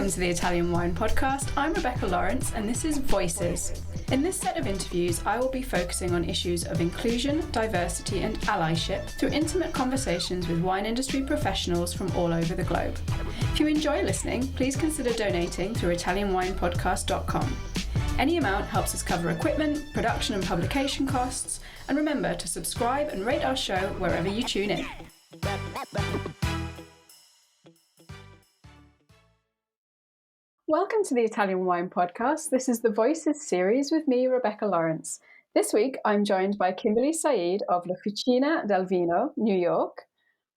Welcome to the Italian Wine Podcast. I'm Rebecca Lawrence and this is Voices. In this set of interviews, I will be focusing on issues of inclusion, diversity and allyship through intimate conversations with wine industry professionals from all over the globe. If you enjoy listening, please consider donating through ItalianWinePodcast.com. Any amount helps us cover equipment, production and publication costs, and remember to subscribe and rate our show wherever you tune in. Welcome to the Italian Wine Podcast. This is the Voices series with me, Rebecca Lawrence. This week, I'm joined by Kimberly Sayid of L'Officina del Vino, New York.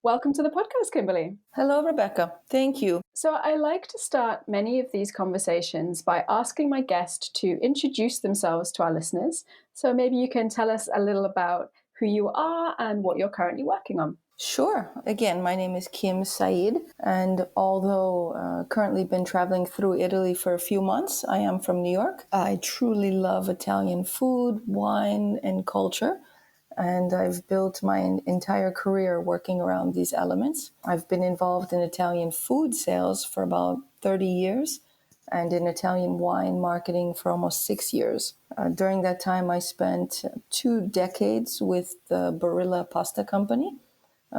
Welcome to the podcast, Kimberly. Hello, Rebecca. Thank you. So I like to start many of these conversations by asking my guest to introduce themselves to our listeners. So maybe you can tell us a little about who you are and what you're currently working on. Sure. Again, my name is Kim Sayid, and although currently been traveling through Italy for a few months, I am from New York. I truly love Italian food, wine, and culture, and I've built my entire career working around these elements. I've been involved in Italian food sales for about 30 years, and in Italian wine marketing for almost 6 years. During that time, I spent 2 decades with the Barilla Pasta Company,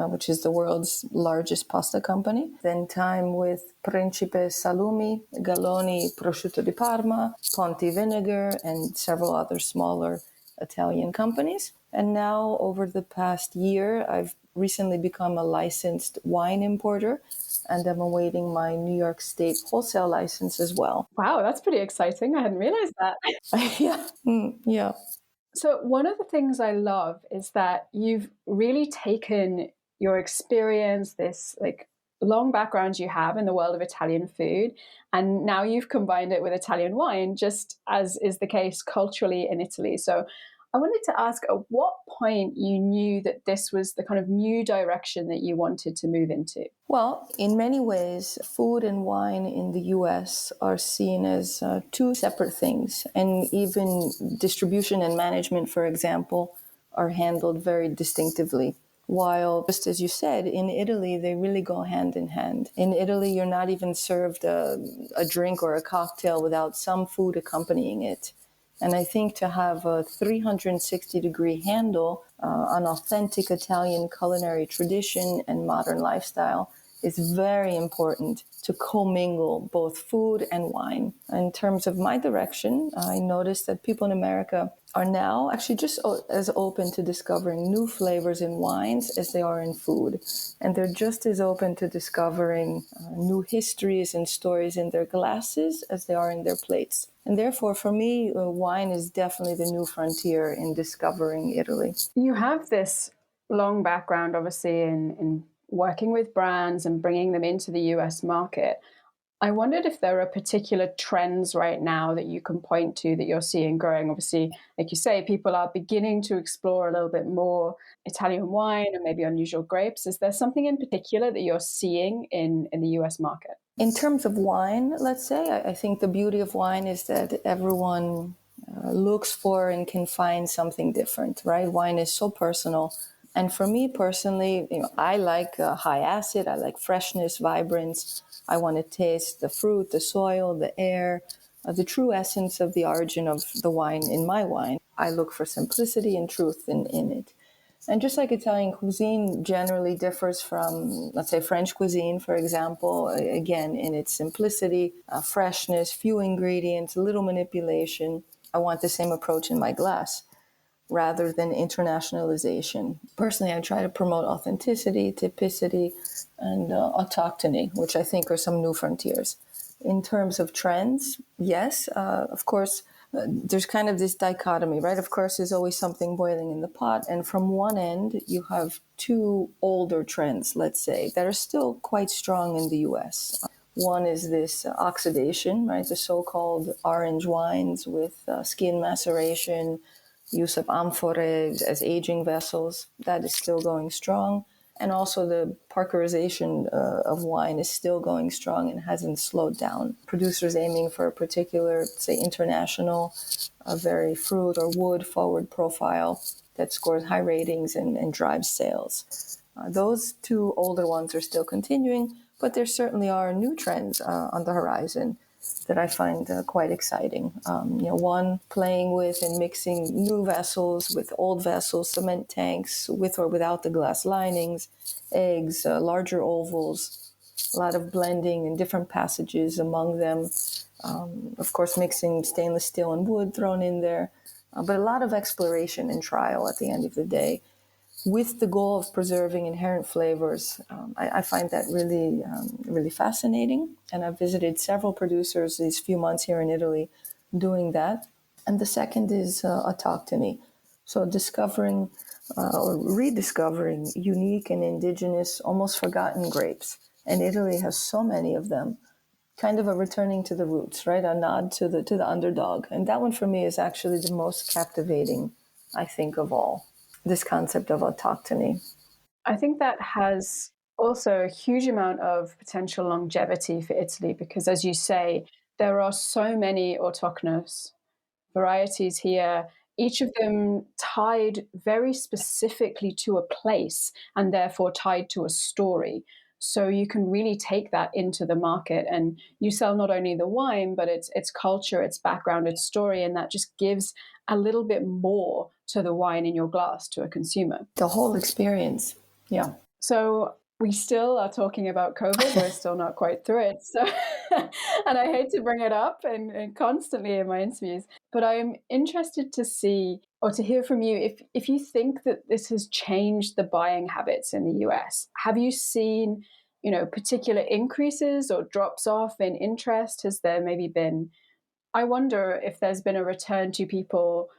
which is the world's largest pasta company. Then time with Principe Salumi, Galloni Prosciutto di Parma, Ponti Vinegar, and several other smaller Italian companies. And now, over the past year, I've recently become a licensed wine importer, and I'm awaiting my New York State wholesale license as well. Wow, that's pretty exciting. I hadn't realized that. Yeah. So one of the things I love is that you've really taken your experience, this long background you have in the world of Italian food, and now you've combined it with Italian wine, just as is the case culturally in Italy. So I wanted to ask, at what point you knew that this was the kind of new direction that you wanted to move into? Well, in many ways, food and wine in the US are seen as 2 separate things, and even distribution and management, for example, are handled very distinctively. While, just as you said, in Italy, they really go hand in hand. In Italy, you're not even served a drink or a cocktail without some food accompanying it. And I think to have a 360-degree handle on authentic Italian culinary tradition and modern lifestyle is very important to commingle both food and wine. In terms of my direction, I noticed that people in America are now actually just as open to discovering new flavors in wines as they are in food. And they're just as open to discovering new histories and stories in their glasses as they are in their plates. And therefore, for me, wine is definitely the new frontier in discovering Italy. You have this long background, obviously, in working with brands and bringing them into the US market. I wondered if there are particular trends right now that you can point to that you're seeing growing. Obviously, like you say, people are beginning to explore a little bit more Italian wine and maybe unusual grapes. Is there something in particular that you're seeing in the US market? In terms of wine, let's say, I think the beauty of wine is that everyone looks for and can find something different, right? Wine is so personal. And for me personally, I like high acid, I like freshness, vibrance. I want to taste the fruit, the soil, the air, the true essence of the origin of the wine in my wine. I look for simplicity and truth in it. And just like Italian cuisine generally differs from, let's say, French cuisine, for example, again, in its simplicity, freshness, few ingredients, little manipulation, I want the same approach in my glass rather than internationalization. Personally, I try to promote authenticity, typicity, and autochthony, which I think are some new frontiers. In terms of trends, yes, of course, there's kind of this dichotomy, right? Of course, there's always something boiling in the pot. And from one end, you have 2 older trends, let's say, that are still quite strong in the US. One is this oxidation, right? The so-called orange wines with skin maceration, use of amphorae as aging vessels. That is still going strong. And also the parkerization of wine is still going strong and hasn't slowed down. Producers aiming for a particular, say, international, very fruit or wood forward profile that scores high ratings and drives sales. Those 2 older ones are still continuing, But there certainly are new trends on the horizon that I find quite exciting. One, playing with and mixing new vessels with old vessels, cement tanks with or without the glass linings, eggs, larger ovals, a lot of blending and different passages among them. Of course, mixing stainless steel and wood thrown in there, but a lot of exploration and trial at the end of the day, with the goal of preserving inherent flavors. I find that really fascinating. And I've visited several producers these few months here in Italy doing that. And the second is autochthony. So discovering or rediscovering unique and indigenous, almost forgotten grapes. And Italy has so many of them. Kind of a returning to the roots, right? A nod to the underdog. And that one for me is actually the most captivating, I think, of all. This concept of autochthony. I think that has also a huge amount of potential longevity for Italy because, as you say, there are so many autochthonous varieties here, each of them tied very specifically to a place and therefore tied to a story. So you can really take that into the market and you sell not only the wine, but its culture, its background, its story, and that just gives a little bit more to the wine in your glass to a consumer. The whole experience. Yeah. So we still are talking about COVID. We're still not quite through it. So, and I hate to bring it up and constantly in my interviews, but I'm interested to see or to hear from you if you think that this has changed the buying habits in the US. Have you seen, particular increases or drops off in interest? Has there maybe been? I wonder if there's been a return to people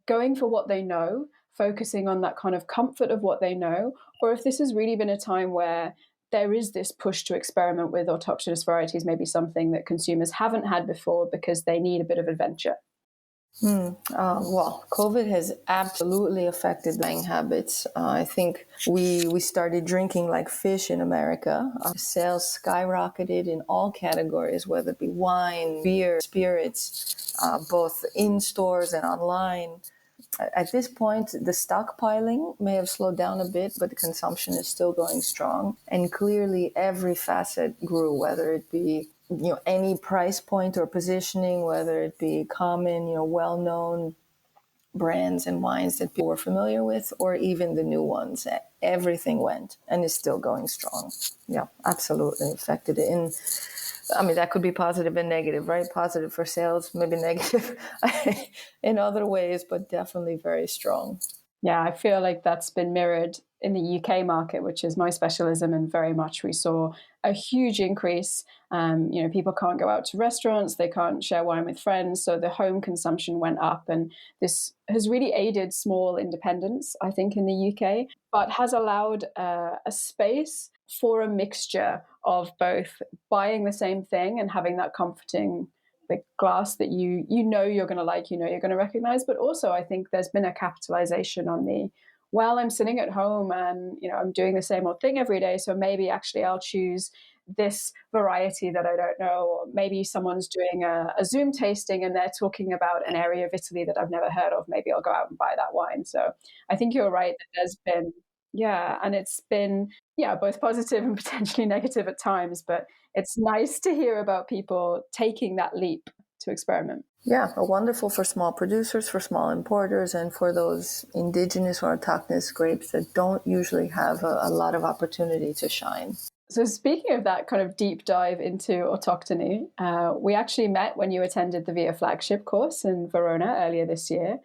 going for what they know, focusing on that kind of comfort of what they know, or if this has really been a time where there is this push to experiment with autochthonous varieties, maybe something that consumers haven't had before because they need a bit of adventure. Well, COVID has absolutely affected buying habits. I think we started drinking like fish in America. Sales skyrocketed in all categories, whether it be wine, beer, spirits, both in stores and online. At this point, the stockpiling may have slowed down a bit, but the consumption is still going strong. And clearly, every facet grew, whether it be any price point or positioning, whether it be common, well-known brands and wines that people were familiar with, or even the new ones. Everything went and is still going strong. Yeah, absolutely affected it. And I mean, that could be positive and negative, right? Positive for sales, maybe negative in other ways, but definitely very strong. Yeah, I feel like that's been mirrored in the UK market, which is my specialism, and very much we saw a huge increase. People can't go out to restaurants, they can't share wine with friends, so the home consumption went up, and this has really aided small independents, I think, in the UK, but has allowed a space for a mixture of both buying the same thing and having that comforting the glass that you're going to like, you're going to recognize. But also, I think there's been a capitalization on I'm sitting at home and, I'm doing the same old thing every day. So maybe actually I'll choose this variety that I don't know. Or maybe someone's doing a Zoom tasting and they're talking about an area of Italy that I've never heard of. Maybe I'll go out and buy that wine. So I think you're right that there's been, yeah, and it's been, both positive and potentially negative at times, but it's nice to hear about people taking that leap to experiment. Yeah, wonderful for small producers, for small importers, and for those indigenous or autochthonous grapes that don't usually have a lot of opportunity to shine. So speaking of that kind of deep dive into autochthony, we actually met when you attended the VIA flagship course in Verona earlier this year.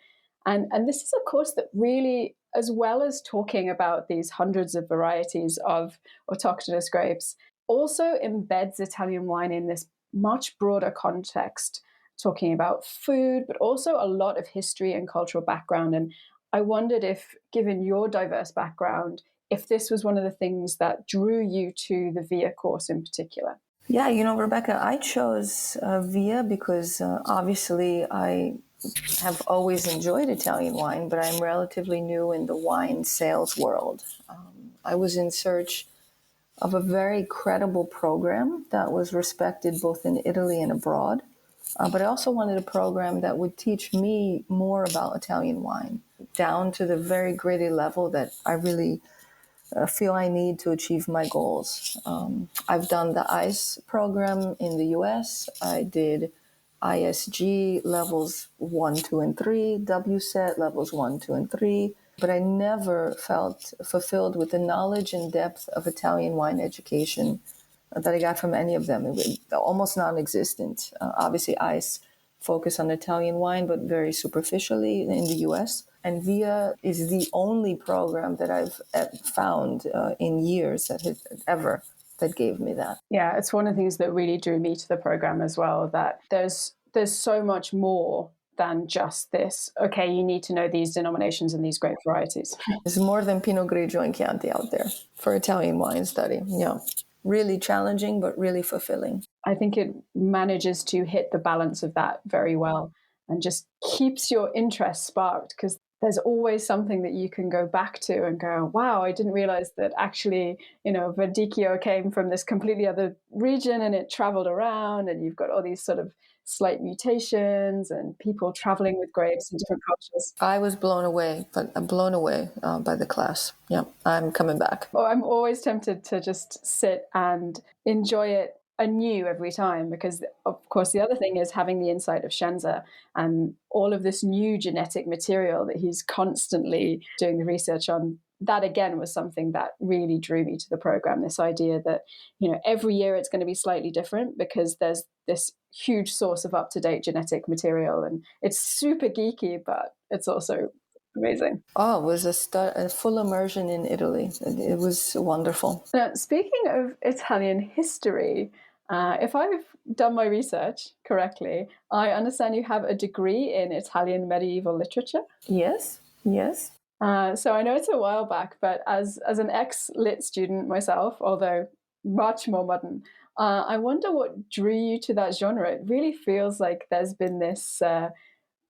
And this is a course that really, as well as talking about these hundreds of varieties of autochthonous grapes, also embeds Italian wine in this much broader context, talking about food, but also a lot of history and cultural background. And I wondered if, given your diverse background, if this was one of the things that drew you to the VIA course in particular. Yeah, Rebecca, I chose VIA because obviously I have always enjoyed Italian wine, but I'm relatively new in the wine sales world. I was in search of a very credible program that was respected both in Italy and abroad. But I also wanted a program that would teach me more about Italian wine, down to the very gritty level that I really feel I need to achieve my goals. I've done the ICE program in the US. I did ISG levels 1, 2, and 3, WSET levels 1, 2, and 3. But I never felt fulfilled with the knowledge and depth of Italian wine education that I got from any of them. It was almost non-existent. Obviously, ICE focus on Italian wine, but very superficially in the US. And VIA is the only program that I've found in years that has ever that gave me that. Yeah, it's one of the things that really drew me to the program as well, that there's so much more than just this, okay, you need to know these denominations and these grape varieties. There's more than Pinot Grigio and Chianti out there for Italian wine study. Yeah. Really challenging, but really fulfilling. I think it manages to hit the balance of that very well and just keeps your interest sparked, because there's always something that you can go back to and go, wow, I didn't realize that actually, Verdicchio came from this completely other region and it traveled around, and you've got all these sort of slight mutations and people traveling with grapes in different cultures. I was blown away by the class. Yeah, I'm coming back. Oh, I'm always tempted to just sit and enjoy it anew every time, because of course the other thing is having the insight of Scienza and all of this new genetic material that he's constantly doing the research on. That again was something that really drew me to the program, this idea that every year it's going to be slightly different because there's this huge source of up-to-date genetic material, and it's super geeky, but it's also amazing. Oh, it was a full immersion in Italy. It was wonderful. Now, speaking of Italian history, if I've done my research correctly, I understand you have a degree in Italian medieval literature. Yes. So I know it's a while back, but as an ex-lit student myself, although much more modern, I wonder what drew you to that genre. It really feels like there's been this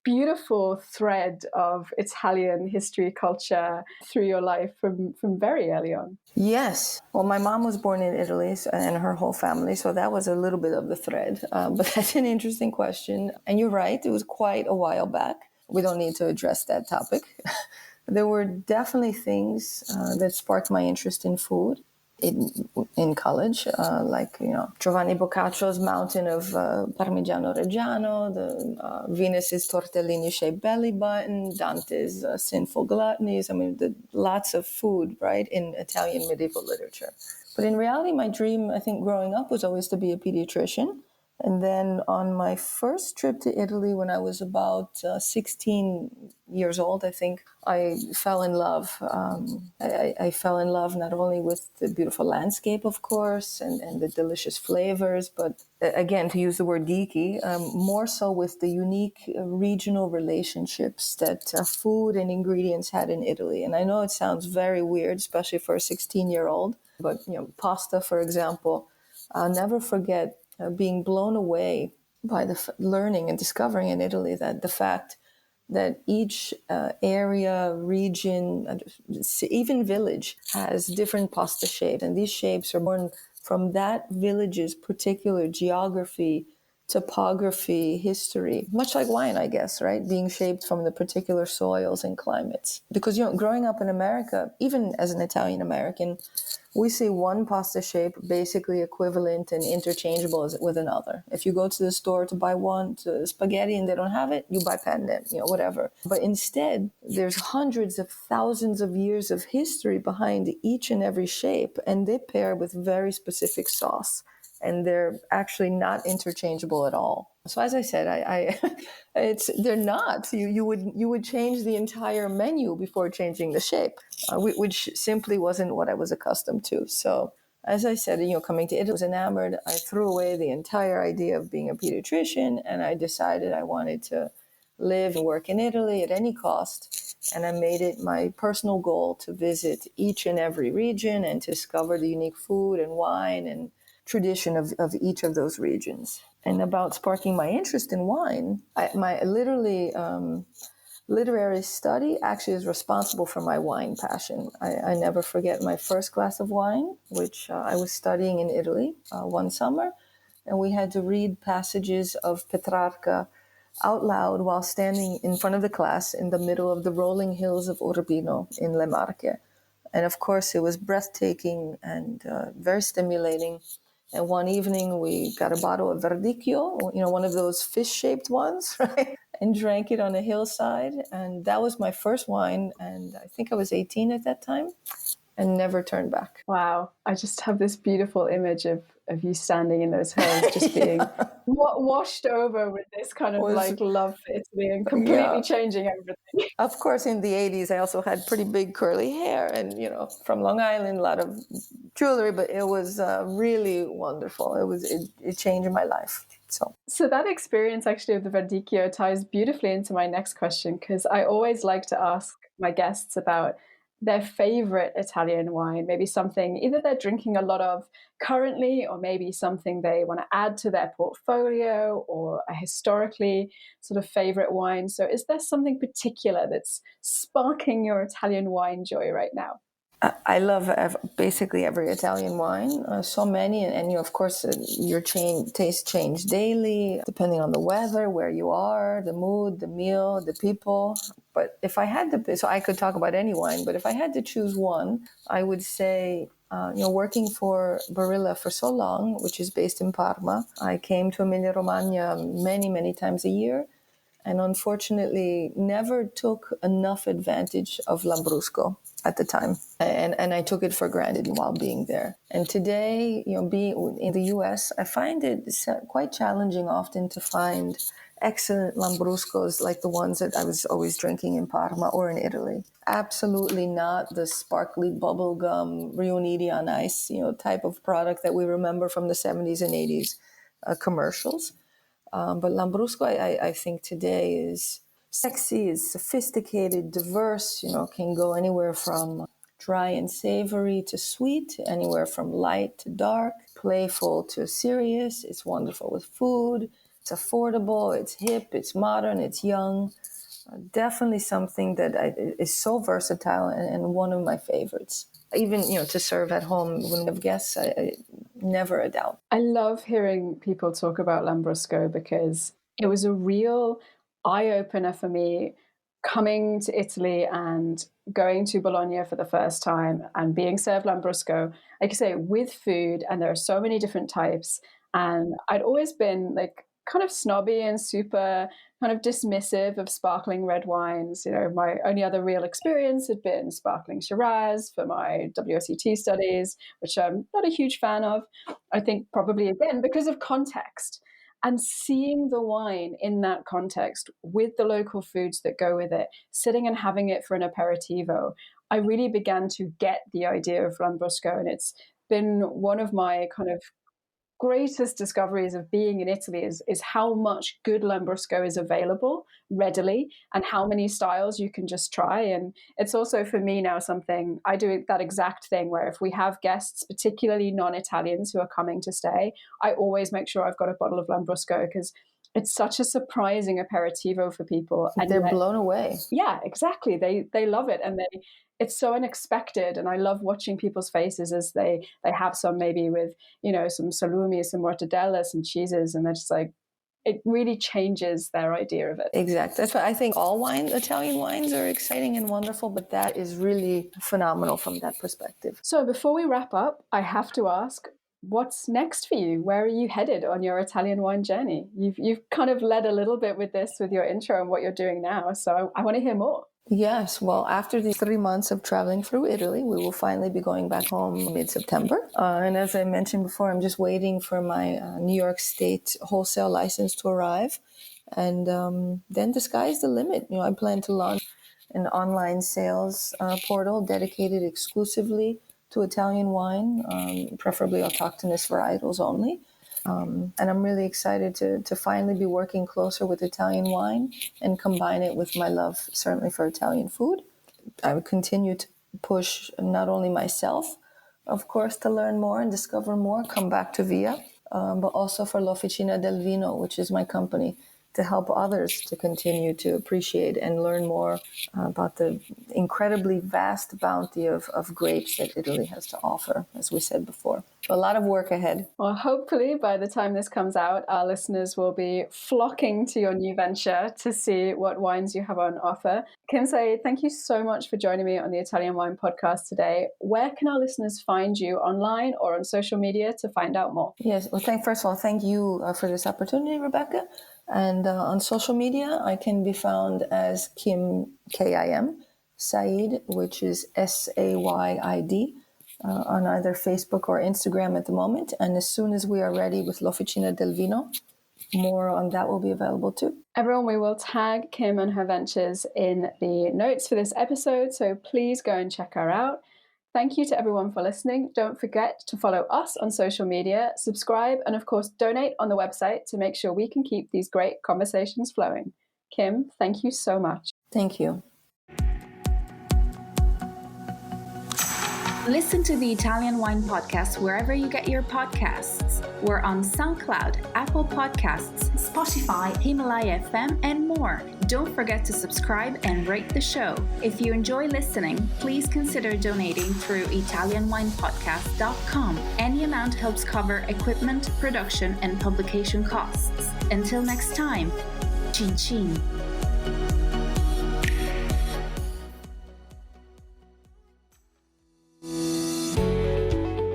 beautiful thread of Italian history, culture through your life from very early on. Yes. Well, my mom was born in Italy and her whole family, so that was a little bit of the thread. But that's an interesting question. And you're right, it was quite a while back. We don't need to address that topic. There were definitely things that sparked my interest in food in college, like Giovanni Boccaccio's Mountain of Parmigiano Reggiano, the Venus's Tortellini shaped belly button, Dante's Sinful Gluttonies. I mean, lots of food, right, in Italian medieval literature. But in reality, my dream, I think, growing up was always to be a pediatrician. And then on my first trip to Italy, when I was about 16 years old, I think, I fell in love. I fell in love not only with the beautiful landscape, of course, and the delicious flavors, but again, to use the word geeky, more so with the unique regional relationships that food and ingredients had in Italy. And I know it sounds very weird, especially for a 16-year-old, but pasta, for example, I'll never forget being blown away by the learning and discovering in Italy that the fact that each area, region, even village has different pasta shapes. And these shapes are born from that village's particular geography, topography, history, much like wine, I guess, right? Being shaped from the particular soils and climates. Because, growing up in America, even as an Italian American, we see one pasta shape basically equivalent and interchangeable with another. If you go to the store to buy spaghetti and they don't have it, you buy penne, whatever. But instead, there's hundreds of thousands of years of history behind each and every shape, and they pair with very specific sauce. And they're actually not interchangeable at all. So as I said, they're not. You would change the entire menu before changing the shape, which simply wasn't what I was accustomed to. So as I said, coming to Italy, I was enamored. I threw away the entire idea of being a pediatrician, and I decided I wanted to live and work in Italy at any cost. And I made it my personal goal to visit each and every region and to discover the unique food and wine and tradition of each of those regions. And about sparking my interest in wine, my literary study actually is responsible for my wine passion. I never forget my first glass of wine, which I was studying in Italy one summer, and we had to read passages of Petrarca out loud while standing in front of the class in the middle of the rolling hills of Urbino in Le Marche. And of course, it was breathtaking and very stimulating. And one evening, we got a bottle of verdicchio, one of those fish-shaped ones, right? And drank it on a hillside. And that was my first wine. And I think I was 18 at that time and never turned back. Wow. I just have this beautiful image of you standing in those hills, just being washed over with this kind of like love for Italy and completely changing everything. Of course, in the 80s, I also had pretty big curly hair and, from Long Island, a lot of jewelry, but it was really wonderful. It changed my life. So that experience actually of the Verdicchio ties beautifully into my next question, because I always like to ask my guests about their favorite Italian wine, maybe something either they're drinking a lot of currently, or maybe something they want to add to their portfolio, or a historically sort of favorite wine. So is there something particular that's sparking your Italian wine joy right now? I love basically every Italian wine, so many, and of course, your taste change daily, depending on the weather, where you are, the mood, the meal, the people. But if I had to, so I could talk about any wine, but if I had to choose one, I would say, working for Barilla for so long, which is based in Parma, I came to Emilia-Romagna many, many times a year, and unfortunately never took enough advantage of Lambrusco at the time. And I took it for granted while being there. And today, being in the US, I find it quite challenging often to find excellent Lambruscos like the ones that I was always drinking in Parma or in Italy. Absolutely not the sparkly bubblegum Riuniti on ice, type of product that we remember from the 70s and 80s commercials. But Lambrusco, I think today is sexy, is sophisticated, diverse, can go anywhere from dry and savory to sweet, anywhere from light to dark, playful to serious. It's wonderful with food. It's affordable, it's hip, it's modern, it's young. Definitely something that is so versatile and one of my favorites. Even, to serve at home when we have guests, I never a doubt. I love hearing people talk about Lambrusco because it was a real eye-opener for me coming to Italy and going to Bologna for the first time and being served Lambrusco, like I say, with food, and there are so many different types. And I'd always been like kind of snobby and super kind of dismissive of sparkling red wines. My only other real experience had been sparkling Shiraz for my WSET studies, which I'm not a huge fan of. I think probably, again, because of context. And seeing the wine in that context with the local foods that go with it, sitting and having it for an aperitivo, I really began to get the idea of Lambrusco. And it's been one of my kind of greatest discoveries of being in Italy is how much good Lambrusco is available readily and how many styles you can just try. And it's also for me now something I do that exact thing where if we have guests, particularly non-Italians who are coming to stay, I always make sure I've got a bottle of Lambrusco because it's such a surprising aperitivo for people. And they're blown away. Yeah, exactly. They love it, and it's so unexpected. And I love watching people's faces as they have some maybe with some salumi, some mortadella, some cheeses, and they're just like, it really changes their idea of it. Exactly. That's why I think all Italian wines are exciting and wonderful, but that is really phenomenal from that perspective. So before we wrap up, I have to ask, what's next for you? Where are you headed on your Italian wine journey? You've kind of led a little bit with this with your intro and what you're doing now. So I want to hear more. Yes. Well, after the 3 months of traveling through Italy, we will finally be going back home mid-September. And as I mentioned before, I'm just waiting for my New York State wholesale license to arrive. And then the sky's the limit. I plan to launch an online sales portal dedicated exclusively to Italian wine, preferably autochthonous varietals only. And I'm really excited to finally be working closer with Italian wine and combine it with my love, certainly, for Italian food. I would continue to push not only myself, of course, to learn more and discover more, come back to Via, but also for l'Officina del Vino, which is my company, to help others to continue to appreciate and learn more about the incredibly vast bounty of grapes that Italy has to offer, as we said before. A lot of work ahead. Well, hopefully by the time this comes out, our listeners will be flocking to your new venture to see what wines you have on offer. Kim Sayid, thank you so much for joining me on the Italian Wine Podcast today. Where can our listeners find you, online or on social media, to find out more? Yes, well, first of all, thank you for this opportunity, Rebecca. And on social media, I can be found as Kim, K-I-M, Sayid, which is S-A-Y-I-D, on either Facebook or Instagram at the moment. And as soon as we are ready with L'Officina del Vino, more on that will be available too. Everyone, we will tag Kim and her ventures in the notes for this episode, so please go and check her out. Thank you to everyone for listening. Don't forget to follow us on social media, subscribe, and of course, donate on the website to make sure we can keep these great conversations flowing. Kim, thank you so much. Thank you. Listen to the Italian Wine Podcast wherever you get your podcasts. We're on SoundCloud, Apple Podcasts, Spotify, Himalaya FM, and more. Don't forget to subscribe and rate the show. If you enjoy listening, please consider donating through ItalianWinePodcast.com. Any amount helps cover equipment, production, and publication costs. Until next time, cin cin.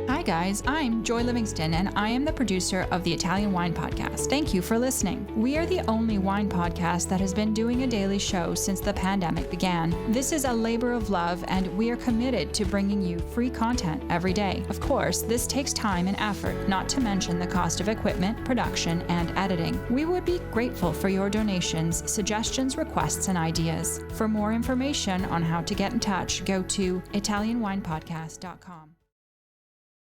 Hi guys, I'm Joy Livingston and I am the producer of the Italian Wine Podcast. Thank you for listening. We are the only wine podcast that has been doing a daily show since the pandemic began. This is a labor of love and we are committed to bringing you free content every day. Of course, this takes time and effort, not to mention the cost of equipment, production, and editing. We would be grateful for your donations, suggestions, requests, and ideas. For more information on how to get in touch, go to ItalianWinePodcast.com.